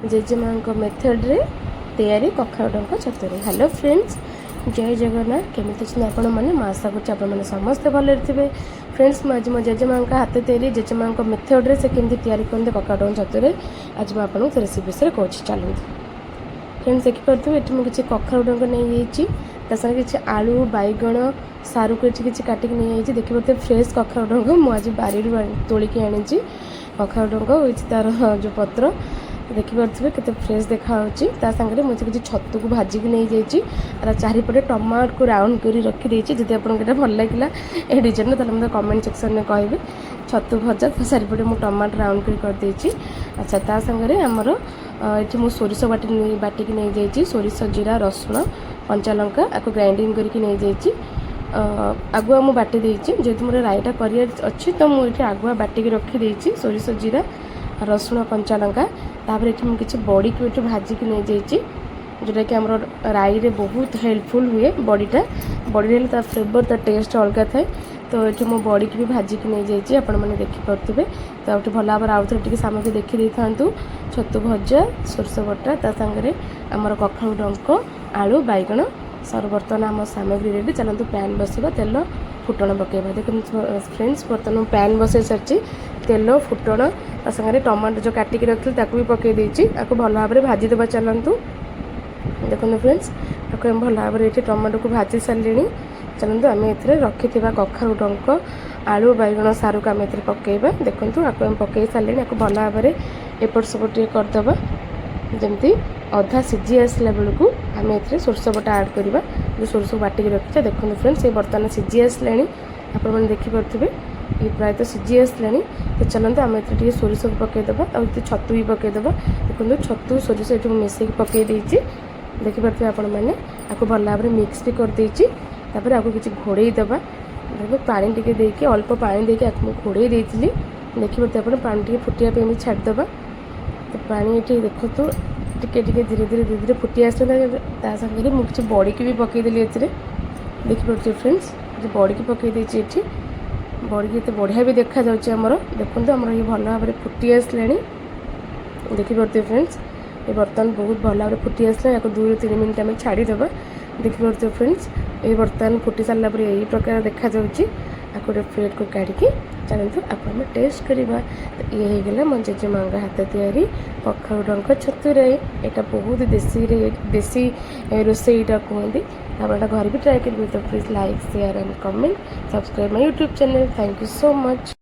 जेजेमा मेथड्रे तैयारी कखारु डंक छतुरे। Hello friends, जय जगन्नाथ। केमिति आपण मैंने मैं आशा कर समस्ते भले थे। फ्रेंड्स, आज मो जेजेमा हाथ तैयारी जेजेमा मेथड्रे से केमती तैयारी करते कखारु डंक छतुरे आज मैं आपको से रेसिपी विषय कहूँ। चलते फ्रेंड्स, देखिपे ये मुझे कखारु डंक नहीं संगे किसी आलू बैगण सारू को किसी काटिक नहीं देखिए फ्रेश कखारु डंक मुझे बारी तोलिकी आनी कखारु डंक हो तार जो पत्र देखिपे केते फ्रेश देखा सागर मुझे किसी छतु को भाजिक नहीं जाइए चारिपटे टमाटो को राउंड कर रखी जब आपको भल लगे ये डिजाइन तो मतलब कमेंट सेक्शन में कहे छतु भजा चारिपटे मुझे टमाटो राउंड करदे। अच्छा, ता सागर आमर ये मुझे सोरिष बाटिक नहीं जाइए सोरिष जीरा रसुण कंचा लंका आपको ग्राइंडिंग करके नहीं जाइए आगुआ मुझे बाटी देती जेहतु मोर रायटा कर अच्छी तो मुझे आगुआ बाटिक रखी सोरिष जीरा रसुण कंचा लंका तापर ये मुझे किसी बड़ी को ये भाजिक नहीं जाइए जोटा कि आम राई रे बहुत हेल्पफुल हुए बड़ीटा बड़ी ता फ्लेवर ता टेस्ट अलग थाए तो ये मो बड़ी की भी भाजिक नहीं जाइए आपण मैंने देखिपे तो ये भल भाव आउ थे सामग्री देखी था छतु भजा सोरष बटा ता सागर आमर कखारु डंक आलू बैगण सर बर्तमान आम सामग्री रेडी। चलते पैन बसवा तेल फुटण पकेबा। देखो फ्रेंड्स, बर्तमान पैन बसई सारी तेल फुटण सागर टमाटो जो काटिक रखी भी पकई देती भल भाव में भाजीदेवा। चलतु देखो फ्रेंड्स, आपको भल भाव में टमाटो को भाजी सारे। चलते आम ए रखी कखारु डंक आलू बैगण सारू को आम ए पकईबा। देखो आपको पकई सारे भल भाव में एपट सेपट करदे जमती अधा सीझी आसला बेलू आम ए सोरष बटा आड करवा जो सोरष बाटिक रखी। देखो फ्रेंड्स, ये बर्तमान सीझी आसला आप देखिपे ये प्रायतः सीझी आसला तो चलते आम ए सोरिष पकईदे और छतु भी पकईदे। देखो छतु सोरिष ये मिसेक पकई देखिपे आपण मैंने आपको भल भाव में मिक्स भी करदे आपको किसी घोड़े देवा। देखो पानी टी देकी अल्प पानी देके आपको घोड़े देती देखिए आप पानी टी फुटिया भी छाड़देवा। तो पानी ये देखो तो टिके धीरे धीरे फुटी आसला सागर मुझे बड़ी की भी पकईदेली देखिपे फ्रेंड्स बड़ी की पकईदे ये बड़ी की बढ़िया भी देखा जामर। देखो आम ये भल भाव में फुटी आसला देखिपे फ्रेंड्स ये बर्तमान बहुत भल भाव में फुटी आसला या 2 से 3 मिनट आम छाड़ीदेवा। देखिपे फ्रेंड्स ये बर्तमान फुटी सारा पर यही प्रकार देखा आपको प्लेट को काढ़ी चलते आप टेस्ट करवा। तो ये होगा मो जेजेमा हाथ तैयारी कखारु डंक छतुरे। यहाँ बहुत देसी रोसईटा कहते आप घर भी ट्राए करेंगे। तो please like share and comment subscribe my YouTube channel. Thank you so much.